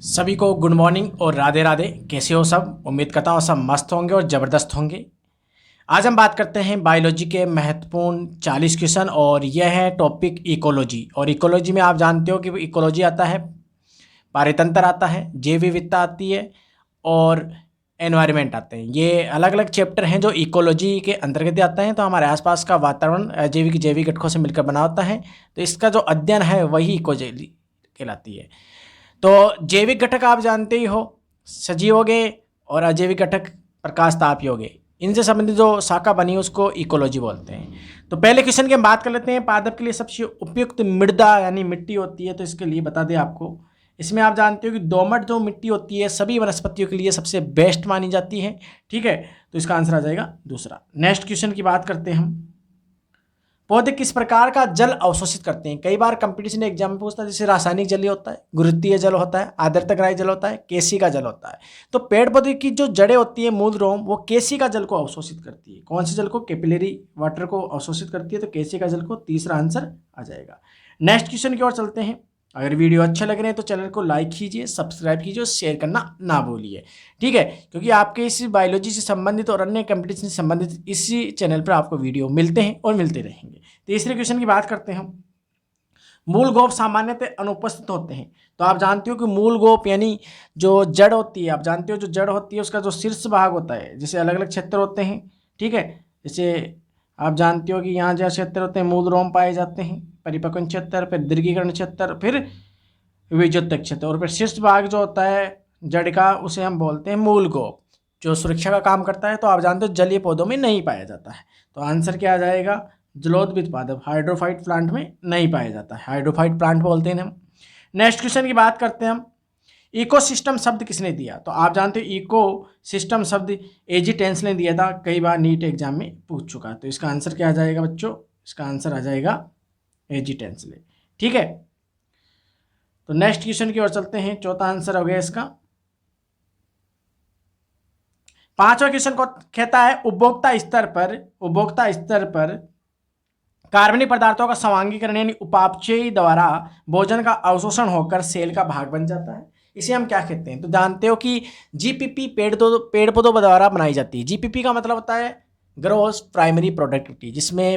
सभी को good morning और राधे राधे। कैसे हो सब? उम्मीद करता हूँ सब मस्त होंगे और ज़बरदस्त होंगे। आज हम बात करते हैं बायोलॉजी के महत्वपूर्ण 40 क्वेश्चन और यह है टॉपिक इकोलॉजी। और इकोलॉजी में आप जानते हो कि इकोलॉजी आता है, पारितंत्र आता है, जैव विविधता आती है और एनवायरनमेंट आते हैं। ये अलग अलग चैप्टर हैं जो इकोलॉजी के अंतर्गत आते हैं। तो हमारे आसपास का वातावरण जैविक घटकों से मिलकर बना होता है। तो इसका जो अध्ययन है वही इकोलॉजी कहलाती है। तो जैविक घटक आप जानते ही हो, सजीव हो गए और अजैविक घटक प्रकाश ताप हो गए। इनसे संबंधित जो शाखा बनी है उसको इकोलॉजी बोलते हैं। तो पहले क्वेश्चन की हम बात कर लेते हैं। पादप के लिए सबसे उपयुक्त मृदा यानी मिट्टी होती है, तो इसके लिए बता दें आपको, इसमें आप जानते हो कि दोमट जो मिट्टी होती है सभी वनस्पतियों के लिए सबसे बेस्ट मानी जाती है। ठीक है, तो इसका आंसर आ जाएगा दूसरा। नेक्स्ट क्वेश्चन की बात करते हैं हम। पौधे किस प्रकार का जल अवशोषित करते हैं? कई बार कंपटीशन एग्जाम में पूछता है, जैसे रासायनिक जल होता है, गुरुत्वीय जल होता है, आर्द्रताग्राही जल होता है, केसी का जल होता है। तो पेड़ पौधे की जो जड़ें होती है, मूल रोम, वो केसी का जल को अवशोषित करती है। कौन से जल को? कैपिलरी वाटर को अवशोषित करती है, तो केसी का जल को तीसरा आंसर आ जाएगा। नेक्स्ट क्वेश्चन की ओर चलते हैं। अगर वीडियो अच्छे लग रहे हैं तो चैनल को लाइक कीजिए, सब्सक्राइब कीजिए और शेयर करना ना भूलिए। ठीक है, क्योंकि आपके इसी बायोलॉजी से संबंधित और अन्य कंपटीशन से संबंधित इसी चैनल पर आपको वीडियो मिलते हैं और मिलते रहेंगे। तीसरे क्वेश्चन की बात करते हैं हम। मूल गोप सामान्यतः अनुपस्थित होते हैं। तो आप जानते हो कि मूल गोप यानी जो जड़ होती है, आप जानते हो जो जड़ होती है उसका जो शीर्ष भाग होता है, जैसे अलग अलग क्षेत्र होते हैं। ठीक है, जैसे आप जानते हो कि यहाँ जो क्षेत्र होते हैं मूल रोम पाए जाते हैं, परिपक्वन क्षेत्र, फिर दीर्घीकरण क्षेत्र, फिर विद्युत क्षेत्र, और फिर शीर्ष भाग जो होता है जड़ का उसे हम बोलते हैं मूल गोप, जो सुरक्षा का काम करता है। तो आप जानते हो जलीय पौधों में नहीं पाया जाता है। तो आंसर क्या आ जाएगा? जलोदबित पादप, हाइड्रोफाइट प्लांट में नहीं पाया जाता है, हाइड्रोफाइट प्लांट बोलते हैं हम। नेक्स्ट क्वेश्चन की बात करते हैं हम। इकोसिस्टम शब्द किसने दिया? तो आप जानते हो इको सिस्टम शब्द एजी टेंस ने दिया था, कई बार नीट एग्जाम में पूछ चुका। तो इसका आंसर क्या आ जाएगा बच्चों? इसका आंसर आ जाएगा एजी टेंस ले। ठीक है, तो नेक्स्ट क्वेश्चन की ओर चलते हैं। चौथा आंसर हो गया इसका। पांचवा क्वेश्चन को कहता है उपभोक्ता स्तर पर कार्बनिक पदार्थों का समांगीकरण यानी उपापचय द्वारा भोजन का अवशोषण होकर सेल का भाग बन जाता है। इसे हम क्या कहते हैं? तो जानते हो कि जीपीपी पेड़ पौधों द्वारा बनाई जाती है। जीपीपी का मतलब होता है ग्रोस प्राइमरी प्रोडक्टिविटी, जिसमें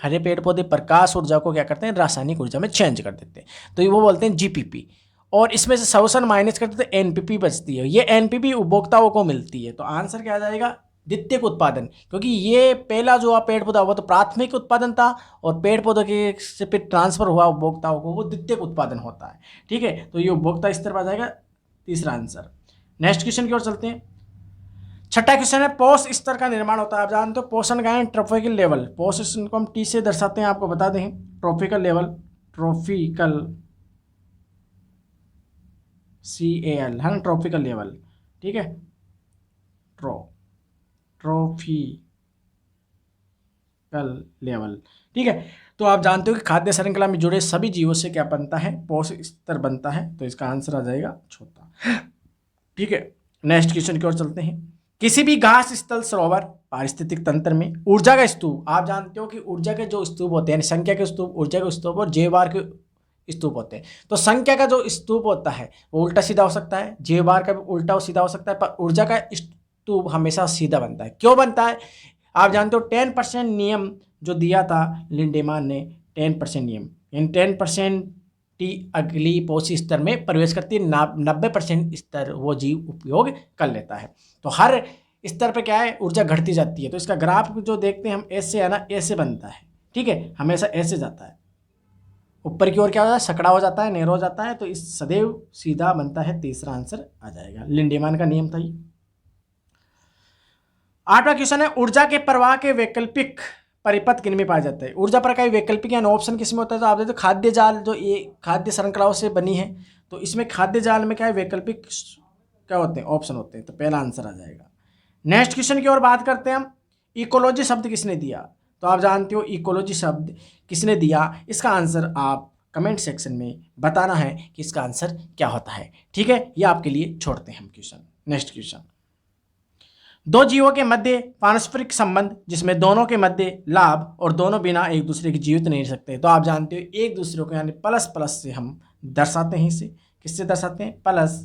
हरे पेड़ पौधे प्रकाश ऊर्जा को क्या करते हैं? रासायनिक ऊर्जा में चेंज कर देते हैं। तो वो बोलते हैं जीपीपी। और इसमें से शोषण माइनस करते तो एनपीपी बचती है। ये एनपीपी उपभोक्ताओं को मिलती है। तो आंसर क्या आ जाएगा? द्वितीयक उत्पादन, क्योंकि ये पहला जो पेड़ पौधा हुआ तो प्राथमिक उत्पादन था और पेड़ पौधों के से फिर ट्रांसफर हुआ उपभोक्ताओं को, वो द्वितीयक उत्पादन होता है। ठीक है, तो ये उपभोक्ता स्तर पर आ जाएगा तीसरा आंसर। नेक्स्ट क्वेश्चन की ओर चलते हैं। छठा क्वेश्चन है पोष स्तर का निर्माण होता है। आप जानते हो पोषण का है ट्रॉफिकल लेवल। पोषण को हम टी से दर्शाते हैं, आपको बता दें। ट्रॉफिकल लेवल, ट्रॉफिकल CAL है ना, ट्रॉफिकल लेवल। ठीक है, ट्रॉफिकल लेवल। ठीक है, तो आप जानते हो कि खाद्य श्रृंखला में जुड़े सभी जीवों से क्या बनता है? पोष स्तर बनता है। तो इसका आंसर आ जाएगा चौथा। ठीक है, नेक्स्ट क्वेश्चन की ओर चलते हैं। किसी भी घास स्थल सरोवर पारिस्थितिक तंत्र में ऊर्जा का स्तूप, आप जानते हो कि ऊर्जा के जो स्तूप होते हैं, संख्या के स्तूप, ऊर्जा के स्तूप और जीवभार के स्तूप होते हैं। तो संख्या का जो स्तूप होता है वो उल्टा सीधा हो सकता है, जीवभार का भी उल्टा और सीधा हो सकता है, पर ऊर्जा का स्तूप हमेशा सीधा बनता है। क्यों बनता है? आप जानते हो 10% नियम जो दिया था लिंडेमान ने, 10% नियम, इन 10% अगली पोषी स्तर में प्रवेश करती है, 90% स्तर वो जीव उपयोग कर लेता है। तो हर स्तर पे क्या है? ऊर्जा घटती जाती है। तो इसका ग्राफ जो देखते हैं हम ऐसे है ना, ऐसे बनता है। ठीक है, हमेशा ऐसे जाता है, ऊपर की ओर क्या हो जाता है? सकड़ा हो जाता है, नेरो हो जाता है। तो इस सदैव सीधा बनता है। तीसरा आंसर आ जाएगा, लिंडेमान का नियम था ये। आठवां क्वेश्चन है ऊर्जा के प्रवाह के वैकल्पिक परिपथ किन में पाया जाता है? ऊर्जा पर का वैकल्पिक यानी ऑप्शन किसमें होता है? तो आप देखते हो खाद्य जाल, जो ये खाद्य श्रृंखलाओं से बनी है, तो इसमें खाद्य जाल में क्या है? वैकल्पिक क्या होते हैं? ऑप्शन होते हैं। तो पहला आंसर आ जाएगा। नेक्स्ट क्वेश्चन की ओर बात करते हैं हम। इकोलॉजी शब्द किसने दिया? तो आप जानते हो इकोलॉजी शब्द किसने दिया, इसका आंसर आप कमेंट सेक्शन में बताना है कि इसका आंसर क्या होता है। ठीक है, ये आपके लिए छोड़ते हैं हम क्वेश्चन। नेक्स्ट क्वेश्चन, दो जीवों के मध्य पारस्परिक संबंध जिसमें दोनों के मध्य लाभ और दोनों बिना एक दूसरे के जीवित नहीं रह सकते। तो आप जानते हो एक दूसरे को यानी प्लस प्लस से हम दर्शाते हैं इसे। किससे दर्शाते हैं, प्लस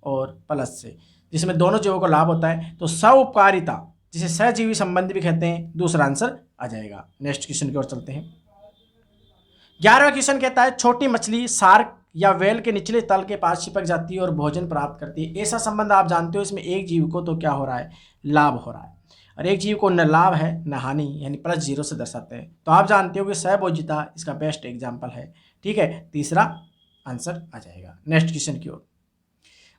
और प्लस से, जिसमें दोनों जीवों को लाभ होता है। तो सह-उपकारिता जिसे सहजीवी संबंध भी कहते हैं, दूसरा आंसर आ जाएगा। नेक्स्ट क्वेश्चन की ओर चलते हैं। 11वां क्वेश्चन कहता है छोटी मछली शार्क या वेल के निचले तल के पास चिपक जाती है और भोजन प्राप्त करती है। ऐसा संबंध आप जानते हो, इसमें एक जीव को तो क्या हो रहा है, लाभ हो रहा है, और एक जीव को न लाभ है न हानि, यानी +0 से दर्शाते हैं। तो आप जानते हो कि सहभोजिता इसका बेस्ट एग्जाम्पल है। ठीक है, तीसरा आंसर आ जाएगा। नेक्स्ट क्वेश्चन की ओर।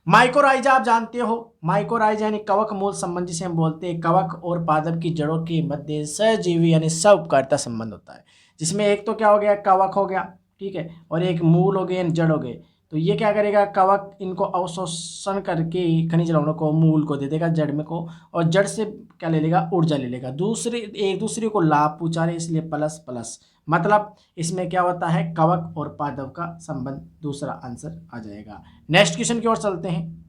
माइकोराइजा आप जानते हो, माइकोराइजा यानी कवक मूल संबंध जिसे हम बोलते हैं, कवक और पादप की जड़ों के मध्य सहजीवी यानी सह-उपकारिता संबंध होता है, जिसमें एक तो क्या हो गया, कवक हो गया, ठीक है, और एक मूल हो गए यानी जड़ हो गए। तो ये क्या करेगा, कवक इनको अवशोषण करके खनिज लवणों को मूल को दे देगा, जड़ में को, और जड़ से क्या ले लेगा, ऊर्जा ले लेगा। दूसरे एक दूसरे को लाभ पहुंचा रहे, इसलिए प्लस प्लस, मतलब इसमें क्या होता है, कवक और पादप का संबंध, दूसरा आंसर आ जाएगा। नेक्स्ट क्वेश्चन की ओर चलते हैं।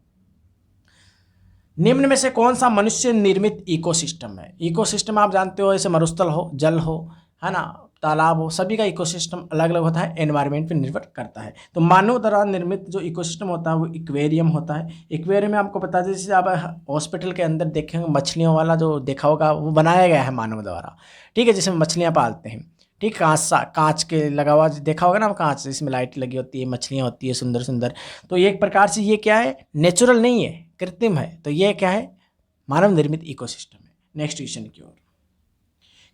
निम्न में से कौन सा मनुष्य निर्मित इकोसिस्टम है। इकोसिस्टम आप जानते हो, जैसे मरुस्थल हो, जल हो, है ना, तालाब हो, सभी का इकोसिस्टम अलग अलग होता है, एनवायरनमेंट पे निर्भर करता है। तो मानव द्वारा निर्मित जो इकोसिस्टम होता है वो एक्वेरियम होता है। एक्वेरियम में आपको पता है, जैसे आप हॉस्पिटल के अंदर देखेंगे मछलियों वाला जो देखा होगा, वो बनाया गया है मानव द्वारा, ठीक है, जिसमें मछलियाँ पालते हैं, ठीक, कांच के लगा हुआ देखा होगा ना, कांच, इसमें लाइट लगी होती है, मछलियाँ होती है सुंदर सुंदर। तो ये एक प्रकार से ये क्या है, नेचुरल नहीं है, कृत्रिम है। तो ये क्या है, मानव निर्मित इकोसिस्टम है। नेक्स्ट क्वेश्चन की ओर।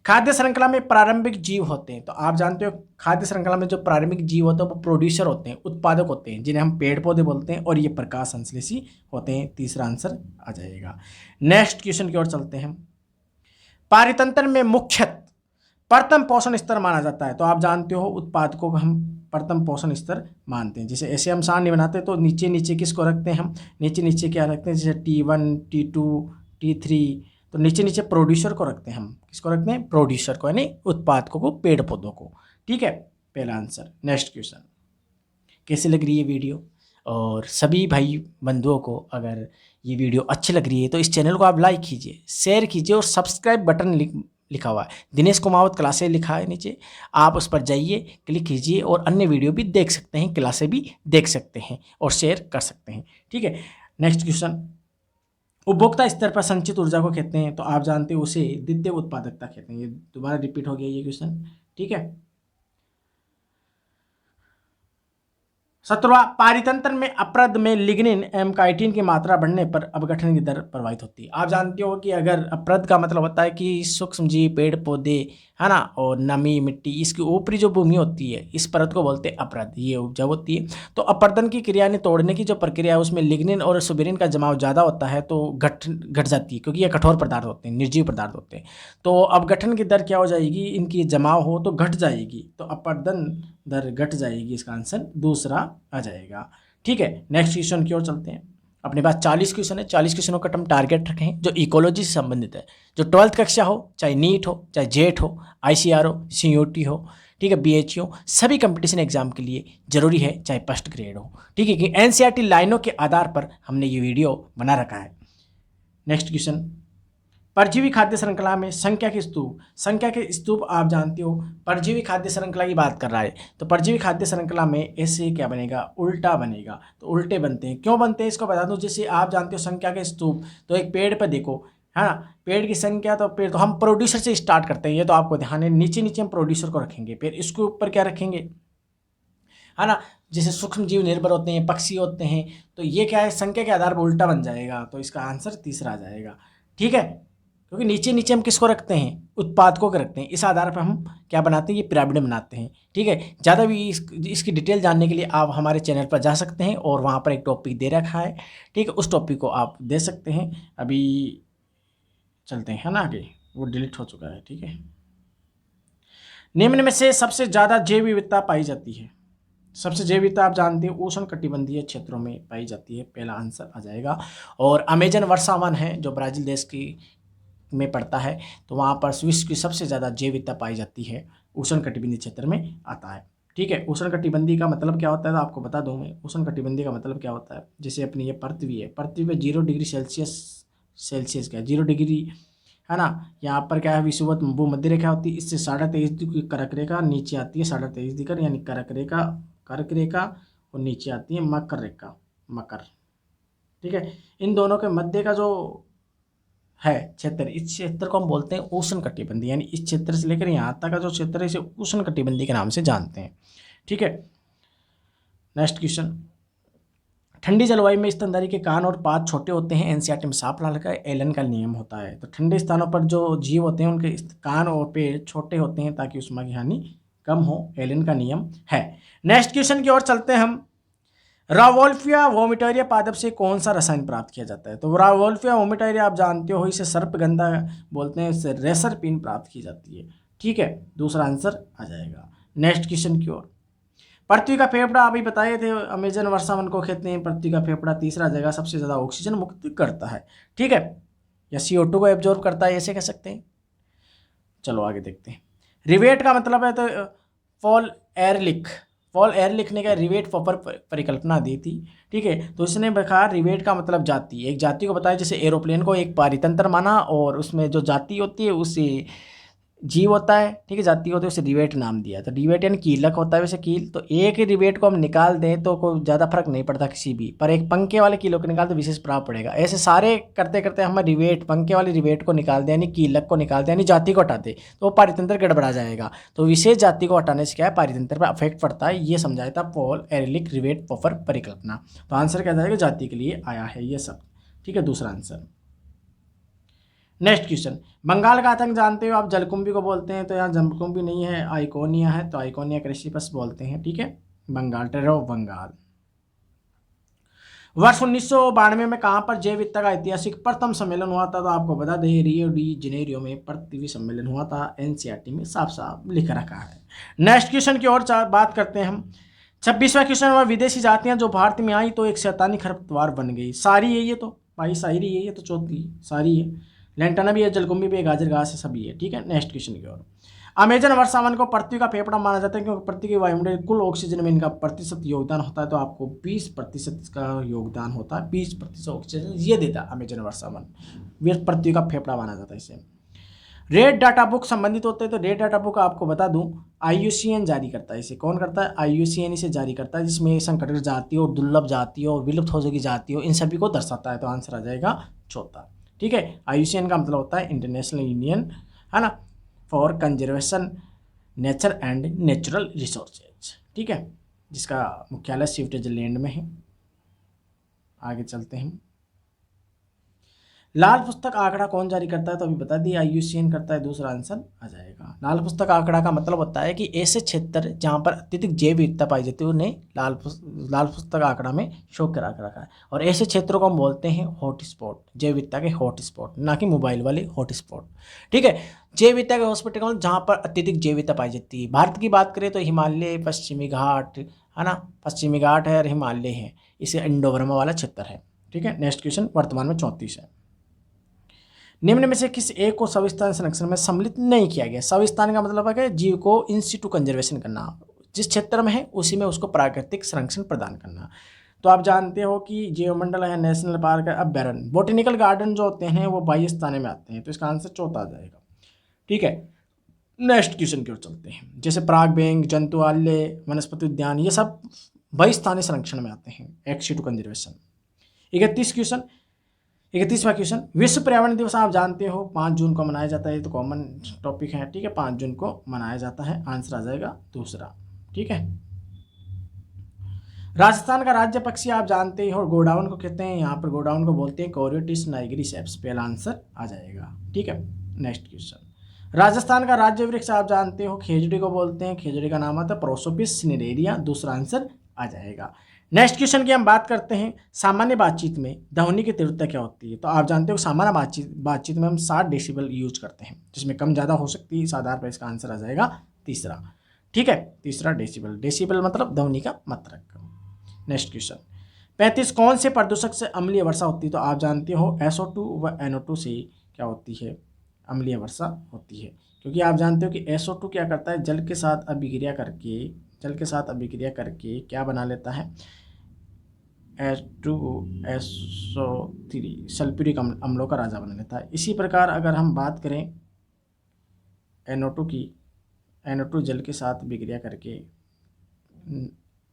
खाद्य श्रृंखला में प्रारंभिक जीव होते हैं। तो आप जानते हो खाद्य श्रृंखला में जो प्रारंभिक जीव होते हैं वो प्रोड्यूसर होते हैं, उत्पादक होते हैं, जिन्हें हम पेड़ पौधे बोलते हैं, और ये प्रकाश संश्लेषी होते हैं। तीसरा आंसर आ जाएगा। नेक्स्ट क्वेश्चन की ओर चलते हैं। पारितंत्र में मुख्यतः प्रथम पोषण स्तर माना जाता है। तो आप जानते हो उत्पादकों को हम प्रथम पोषण स्तर मानते हैं। जैसे ऐसे हम सारणी बनाते हैं तो नीचे नीचे किसको रखते हैं हम, नीचे नीचे क्या रखते हैं, जैसे T1 T2 T3, तो नीचे नीचे प्रोड्यूसर को रखते हैं हम, किसको रखते हैं, प्रोड्यूसर को, यानी उत्पादकों को, पेड़ पौधों को। ठीक है, पहला आंसर। Next question. कैसे लग रही है वीडियो, और सभी भाई बंधुओं को अगर ये वीडियो अच्छी लग रही है तो इस चैनल को आप लाइक कीजिए, शेयर कीजिए, और सब्सक्राइब बटन लिखा हुआ है, दिनेश कुमावत क्लासेस लिखा है नीचे, आप उस पर जाइए, क्लिक कीजिए, और अन्य वीडियो भी देख सकते हैं, क्लासेस भी देख सकते हैं, और शेयर कर सकते हैं। ठीक है, नेक्स्ट क्वेश्चन। उपभोक्ता स्तर पर संचित ऊर्जा को कहते हैं। तो आप जानते हो उसे द्वितीय उत्पादकता कहते हैं। ये दोबारा रिपीट हो गया ये क्वेश्चन। ठीक है, 17वां, पारितंत्र में अपरद में लिग्निन एवं काइटिन की मात्रा बढ़ने पर अपघटन की दर प्रभावित होती है। आप जानते हो कि अगर अपरद का मतलब होता है कि सूक्ष्म जीव, पेड़ पौधे, है ना, और नमी, मिट्टी, इसकी ऊपरी जो भूमि होती है, इस परत को बोलते हैं अपरद, ये उपजाऊ होती है। तो अपरदन की क्रिया ने तोड़ने की जो प्रक्रिया है उसमें लिग्निन और सुबेरिन का जमाव ज़्यादा होता है, तो घट जाती है, क्योंकि ये कठोर पदार्थ होते हैं, निर्जीव पदार्थ होते हैं। तो अपघटन की दर क्या हो जाएगी, इनकी जमाव हो तो घट जाएगी, तो अपरदन दर घट जाएगी, इसका आंसर दूसरा आ जाएगा। ठीक है, नेक्स्ट क्वेश्चन की ओर चलते हैं। अपने पास 40 क्वेश्चन है, 40 क्वेश्चनों का हम टारगेट रखें जो इकोलॉजी से संबंधित है, जो 12th कक्षा हो, चाहे नीट हो, चाहे जेट हो, ICR हो, CUT हो, ठीक है, BHE हो, सभी कंपटीशन एग्जाम के लिए जरूरी है, चाहे फर्स्ट ग्रेड हो। ठीक है, कि NCERT लाइनों के आधार पर हमने ये वीडियो बना रखा है। Next question. परजीवी खाद्य श्रृंखला में संख्या के स्तूप, संख्या के स्तूप आप जानते हो, परजीवी खाद्य श्रृंखला की बात कर रहा है, तो परजीवी खाद्य श्रृंखला में ऐसे क्या बनेगा, उल्टा बनेगा। तो उल्टे बनते हैं, क्यों बनते हैं इसको बता दूं। जैसे आप जानते हो संख्या के स्तूप, तो एक पेड़ पर देखो, है ना, पेड़ की संख्या, तो पेड़ तो हम प्रोड्यूसर से स्टार्ट करते हैं, ये तो आपको ध्यान है, नीचे नीचे हम प्रोड्यूसर को रखेंगे, फिर इसके ऊपर क्या रखेंगे, है ना, जैसे सूक्ष्म जीव निर्भर होते हैं, पक्षी होते हैं, तो ये क्या है, संख्या के आधार पर उल्टा बन जाएगा, तो इसका आंसर तीसरा आ जाएगा। ठीक है, क्योंकि नीचे नीचे हम किसको रखते हैं, उत्पादकों को रखते हैं, इस आधार पर हम क्या बनाते हैं, ये पिरामिड बनाते हैं। ठीक है, ज़्यादा भी इसकी डिटेल जानने के लिए आप हमारे चैनल पर जा सकते हैं, और वहाँ पर एक टॉपिक दे रखा है, ठीक है, उस टॉपिक को आप दे सकते हैं। अभी चलते हैं, है ना, आगे, वो डिलीट हो चुका है। ठीक है, निम्न में से सबसे ज़्यादा जैव विविधता पाई जाती है। सबसे जैव विविधता आप जानते हैं उष्ण कटिबंधीय क्षेत्रों में पाई जाती है, पहला आंसर आ जाएगा। और अमेजन वर्षा वन है जो ब्राज़ील देश की में पड़ता है, तो वहाँ पर विश्व की सबसे ज़्यादा जैव विविधता पाई जाती है, उष्ण कटिबंधीय क्षेत्र में आता है। ठीक है, उष्ण कटिबंधीय का मतलब क्या होता है, तो आपको बता दूँ मैं, उष्ण कटिबंधीय का मतलब क्या होता है। जैसे अपनी ये पृथ्वी है, पृथ्वी पे 0 डिग्री सेल्सियस क्या 0 डिग्री, है ना, यहाँ पर क्या है, विषुवत भूमध्य रेखा होती है, इससे 23.5 की कर्क रेखा नीचे आती है, 23.5 डिग्री, यानी कर्क रेखा, और नीचे आती है मकर रेखा, मकर। ठीक है, इन दोनों के मध्य का जो है क्षेत्र, इस क्षेत्र को हम बोलते हैं उष्ण कटिबंधीय, यानी इस क्षेत्र से लेकर यहाँ तक का जो क्षेत्र है इसे उष्ण कटिबंधीय के नाम से जानते हैं। ठीक है, नेक्स्ट क्वेश्चन, ठंडी जलवायु में स्तनधारी के कान और पात छोटे होते हैं, एनसीईआरटी में साफ लिखा है, एलन का नियम होता है। तो ठंडे स्थानों पर जो जीव होते हैं उनके कान और पेट छोटे होते हैं ताकि उष्मा की हानि कम हो, एलन का नियम है। नेक्स्ट क्वेश्चन की ओर चलते हैं हम। रावोल्फिया वोमिटोरिया पादप से कौन सा रसायन प्राप्त किया जाता है? तो रावोल्फिया वोमिटोरिया आप जानते हो, इसे सर्पगंधा बोलते हैं, इससे रेसरपिन प्राप्त की जाती है। ठीक है, दूसरा आंसर आ जाएगा। नेक्स्ट क्वेश्चन की ओर, पृथ्वी का फेफड़ा अभी बताए थे, अमेजन वर्षावन को कहते हैं पृथ्वी का फेफड़ा। तीसरा जगह सबसे ज़्यादा ऑक्सीजन मुक्त करता है। ठीक है, या CO2 को एब्जॉर्ब करता है, ऐसे कह सकते हैं। चलो आगे देखते हैं। रिवेट का मतलब है तो पॉल एरलिख, पॉल एरलिख ने क्या रिवेट पर परिकल्पना दी थी। ठीक है, तो इसने कहा रिवेट का मतलब जाति, एक जाति को बताया, जैसे एरोप्लेन को एक पारितंत्र माना और उसमें जो जाति होती है उसे जीव होता है। ठीक है, जाति होती है उसे रिवेट नाम दिया। तो रिवेट यानी कीलक होता है वैसे कील, तो एक ही रिवेट को हम निकाल दें तो कोई ज़्यादा फर्क नहीं पड़ता किसी भी, पर एक पंखे वाले कीलों को निकाल तो विशेष प्रभाव पड़ेगा। ऐसे सारे करते करते हम रिवेट, पंखे वाले रिवेट को निकाल दें यानी कीलक को निकाल दें यानी जाति को हटा दें तो वो पारितंत्र गड़बड़ा जाएगा। तो विशेष जाति को हटाने से क्या है, पारितंत्र पर अफेक्ट पड़ता है। ये समझाया था पॉल एरलिख रिवेट पॉपर परिकल्पना। तो आंसर क्या जाएगा, जाति के लिए आया है ये सब। ठीक है, दूसरा आंसर। नेक्स्ट क्वेश्चन, बंगाल का आतंक जानते हो आप, जलकुंभी को बोलते हैं, तो यहाँ जलकुंभी नहीं है, आइकोनिया है, तो आइकोनिया क्रिस्पिस बोलते हैं। ठीक है, बंगाल, टेरर ऑफ बंगाल। वर्ष 1992 में कहाँ पर जैव विविधता का ऐतिहासिक प्रथम सम्मेलन हुआ था? तो आपको बता दें रियो डी जनेरियो में पृथ्वी सम्मेलन हुआ था, एनसीईआरटी में साफ साफ लिख रखा है। नेक्स्ट क्वेश्चन की ओर बात करते हैं हम। 26वां क्वेश्चन, वह विदेशी जातियां जो भारत में आई तो एक शैतानी खरपतवार बन गई। सारी है ये, तो भाई शायरी है ये, तो चौथी सारी है। लेंटाना भी है, जलकुंभी भी है, गाजर घास है, सभी है। ठीक है, नेक्स्ट क्वेश्चन की ओर। अमेजन वर्षावन को पृथ्वी का फेफड़ा माना जाता है क्योंकि पृथ्वी के वायुमंडल कुल ऑक्सीजन में इनका प्रतिशत योगदान होता है। तो आपको 20% का योगदान होता है, 20% ऑक्सीजन ये देता है अमेजन वर्षावन, वे पृथ्वी का फेफड़ा माना जाता है इसे। रेड डाटा बुक संबंधित होते हैं, तो रेड डाटा बुक आपको बता दूं IUCN जारी करता है इसे। कौन करता है? IUCN इसे जारी करता है, जिसमें संकटित जातियों, दुर्लभ जातियों, विलुप्त हो चुकी जातियों, इन सभी को दर्शाता है। तो आंसर आ जाएगा चौथा। ठीक है, IUCN का मतलब होता है इंटरनेशनल यूनियन, है ना, for conservation nature and natural resources. ठीक है, जिसका मुख्यालय स्विट्जरलैंड में है। आगे चलते हैं। लाल पुस्तक आंकड़ा कौन जारी करता है? तो अभी बता दिया, IUCN करता है। दूसरा आंसर आ जाएगा। लाल पुस्तक आंकड़ा का मतलब होता है कि ऐसे क्षेत्र जहां पर अत्यधिक जैव विविधता पाई जाती है उन्हें लाल पुस्तक आंकड़ा में शो करा रखा है। और ऐसे क्षेत्रों को हम बोलते हैं हॉटस्पॉट, जैव विविधता के हॉटस्पॉट, ना कि मोबाइल वाले हॉटस्पॉट। ठीक है, जैव विविधता के हॉटस्पॉट का मतलब जहाँ पर अत्यधिक जैव विविधता पाई जाती है। भारत की बात करें तो हिमालय, पश्चिमी घाट, है ना, पश्चिमी घाट है और हिमालय है, इसे इंडो बर्मा वाला क्षेत्र है। ठीक है, नेक्स्ट क्वेश्चन वर्तमान में 34 है। निम्न में से किस एक को सविस्तान संरक्षण में सम्मिलित नहीं किया गया? सविस्तान का मतलब है कि जीव को इन सिटू कंजर्वेशन करना, जिस क्षेत्र में है उसी में उसको प्राकृतिक संरक्षण प्रदान करना। तो आप जानते हो कि जीवमंडल है, नेशनल पार्क है, अभ्यारण्य, बोटेनिकल गार्डन जो होते हैं वो 22 स्थान में आते हैं। तो इसका आंसर चौथा आ जाएगा। ठीक है, नेक्स्ट क्वेश्चन की ओर चलते हैं। जैसे पराग बैंक, जंतुआलय, वनस्पति उद्यान, ये सब 22 स्थानीय संरक्षण में आते हैं, एक्स2 कंजर्वेशन। 31वां क्वेश्चन, विश्व पर्यावरण दिवस आप जानते हो 5 जून को मनाया जाता है। तो कॉमन टॉपिक है। ठीक है, 5 जून को मनाया जाता है। आंसर आ जाएगा दूसरा। ठीक है, राजस्थान का राज्य पक्षी आप जानते हो गोडाउन को कहते हैं, यहाँ पर गोडाउन को बोलते हैं कोरियोटिस नाइग्रिसेप्स। पहला आंसर आ जाएगा। ठीक है, नेक्स्ट क्वेश्चन, राजस्थान का राज्य वृक्ष आप जानते हो खेजड़ी को बोलते हैं, खेजड़ी का नाम आता है प्रोसोपिस सिनेरेरिया। दूसरा आंसर आ जाएगा। नेक्स्ट क्वेश्चन की हम बात करते हैं, सामान्य बातचीत में ध्वनि की तीव्रता क्या होती है? तो आप जानते हो सामान्य बातचीत में हम 60 डेसिबल यूज करते हैं, जिसमें कम ज़्यादा हो सकती है इस आधार पर इसका आंसर आ जाएगा तीसरा। ठीक है, तीसरा डेसिबल, डेसिबल मतलब ध्वनि का मात्रक। नेक्स्ट क्वेश्चन, 35 कौन से प्रदूषक से अम्लीय वर्षा होती है? तो आप जानते हो SO2 व NO2 से क्या होती है, अम्लीय वर्षा होती है। क्योंकि आप जानते हो कि SO2 क्या करता है, जल के साथ अभिक्रिया करके क्या बना लेता है, H2SO3 सल्फ्यूरिक अम्लों का राजा बना लेता है। इसी प्रकार अगर हम बात करें NO2 की, NO2 जल के साथ अभिक्रिया करके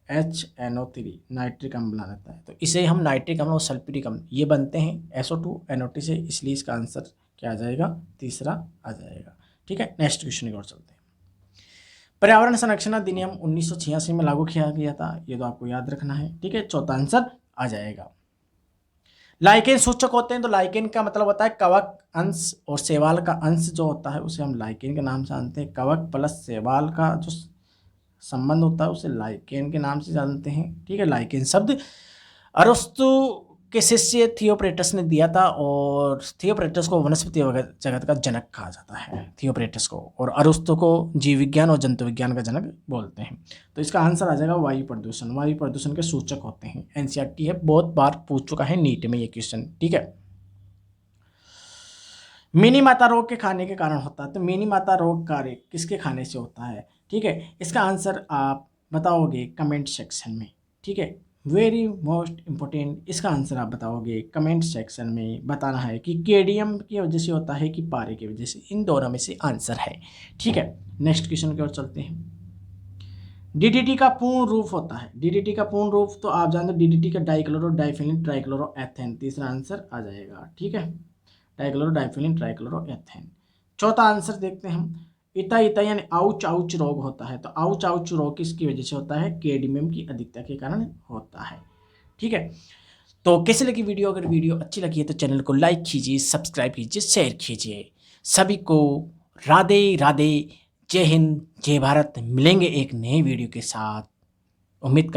HNO3 नाइट्रिक अम्ल बना देता है। तो इसे हम नाइट्रिक अम्ल और सल्फ्यूरिक अम्ल ये बनते हैं SO2 NO2 से, इसलिए इसका आंसर क्या आ जाएगा, तीसरा आ जाएगा। ठीक है, नेक्स्ट क्वेश्चन की ओर चलते हैं। पर्यावरण संरक्षण अधिनियम 1986 में लागू किया गया था, ये तो आपको याद रखना है। ठीक है, चौथा आंसर आ जाएगा। लाइकेन सूचक होते हैं, तो लाइकेन का मतलब होता है कवक अंश, और शैवाल का अंश जो होता है उसे हम लाइकेन के नाम से जानते हैं। कवक प्लस शैवाल का जो संबंध होता है उसे लाइकेन के नाम से जानते हैं। ठीक है, लाइकेन शब्द अरस्तु के शिष्य थियोप्रेटस ने दिया था, और थियोप्रेटस को वनस्पति जगत का जनक कहा जाता है, थियोप्रेटस को, और अरस्तु को जीव विज्ञान और जंतु विज्ञान का जनक बोलते हैं। तो इसका आंसर आ जाएगा वायु प्रदूषण। वायु प्रदूषण के सूचक होते हैं। एनसीईआरटी है, बहुत बार पूछ चुका है नीट में ये क्वेश्चन। ठीक है, मिनी माता रोग के खाने के कारण होता है, तो मिनी माता रोग कार्य किसके खाने से होता है? ठीक है, इसका आंसर आप बताओगे कमेंट सेक्शन में। ठीक है, वेरी मोस्ट इम्पोर्टेंट, इसका आंसर आप बताओगे कमेंट सेक्शन में। बताना है कि केडियम की वजह से होता है कि पारे की वजह से, इन दोनों में से आंसर है। ठीक है, नेक्स्ट क्वेश्चन की ओर चलते हैं। डीडीटी का पूर्ण रूप होता है, डीडीटी का पूर्ण रूप तो आप जानते हो, डीडीटी का डाइक्लोरो डाइफेनिल ट्राइक्लोरो एथेन, तीसरा आंसर आ जाएगा। ठीक है, डाइक्लोरो डाइफेनिल ट्राइक्लोरो एथेन। चौथा आंसर देखते हैं हम। इता इता यानी आउच आउच रोग होता है, तो आउच आउच रोग किसकी वजह से होता है? केडमियम की अधिकता के कारण होता है। ठीक है, तो कैसे लगी वीडियो? अगर वीडियो अच्छी लगी है तो चैनल को लाइक कीजिए, सब्सक्राइब कीजिए, शेयर कीजिए। सभी को राधे राधे, जय हिंद, जय भारत। मिलेंगे एक नए वीडियो के साथ। उम्मीद